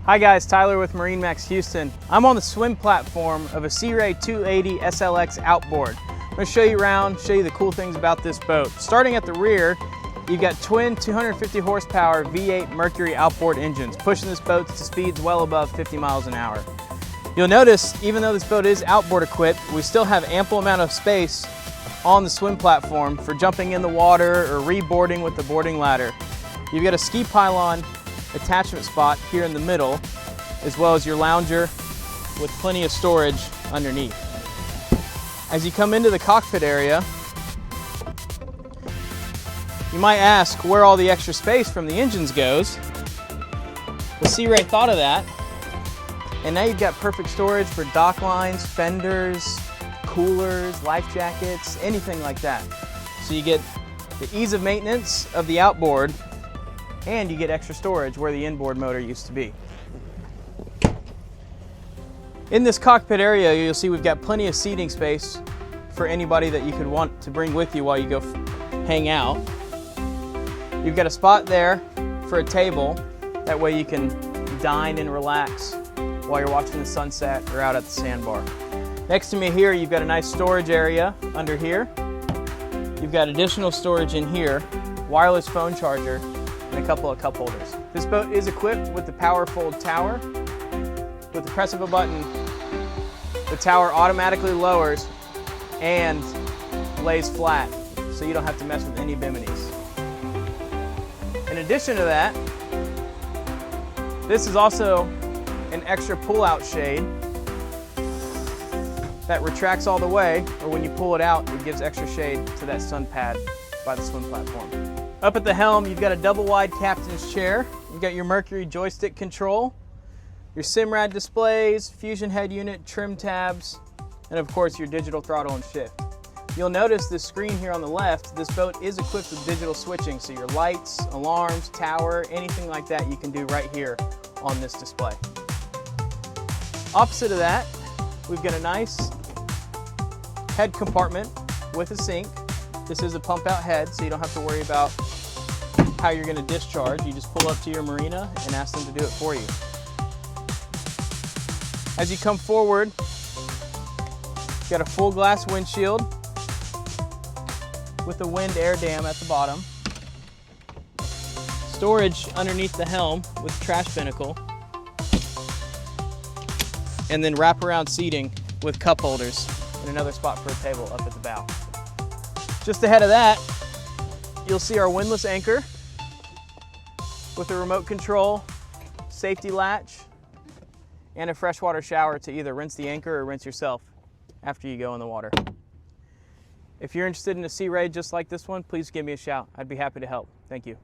Hi guys, Tyler with MarineMax Houston. I'm on the swim platform of a Sea Ray 280 SLX Outboard. I'm going to show you around, show you the cool things about this boat. Starting at the rear, you've got twin 250 horsepower V8 Mercury outboard engines, pushing this boat to speeds well above 50 miles an hour. You'll notice, even though this boat is outboard equipped, we still have ample amount of space on the swim platform for jumping in the water or reboarding with the boarding ladder. You've got a ski pylon attachment spot here in the middle, as well as your lounger with plenty of storage underneath. As you come into the cockpit area, you might ask where all the extra space from the engines goes. The Sea Ray thought of that, and now you've got perfect storage for dock lines, fenders, coolers, life jackets, anything like that. So you get the ease of maintenance of the outboard, and you get extra storage where the inboard motor used to be. In this cockpit area, you'll see we've got plenty of seating space for anybody that you could want to bring with you while you go hang out. You've got a spot there for a table. That way you can dine and relax while you're watching the sunset or out at the sandbar. Next to me here, you've got a nice storage area under here. You've got additional storage in here, wireless phone charger, and a couple of cup holders. This boat is equipped with the Power Fold tower. With the press of a button, the tower automatically lowers and lays flat, so you don't have to mess with any biminis. In addition to that, this is also an extra pull-out shade that retracts all the way, or when you pull it out, it gives extra shade to that sun pad by the swim platform. Up at the helm, you've got a double wide captain's chair. You've got your Mercury joystick control, your SIMRAD displays, fusion head unit, trim tabs, and of course your digital throttle and shift. You'll notice this screen here on the left, this boat is equipped with digital switching, so your lights, alarms, tower, anything like that you can do right here on this display. Opposite of that, we've got a nice head compartment with a sink. This is a pump out head, so you don't have to worry about how you're going to discharge. You just pull up to your marina and ask them to do it for you. As you come forward, you've got a full glass windshield with a wind air dam at the bottom. Storage underneath the helm with trash binnacle. And then wraparound seating with cup holders and another spot for a table up at the bow. Just ahead of that, you'll see our windlass anchor with a remote control, safety latch, and a freshwater shower to either rinse the anchor or rinse yourself after you go in the water. If you're interested in a Sea Ray just like this one, please give me a shout. I'd be happy to help. Thank you.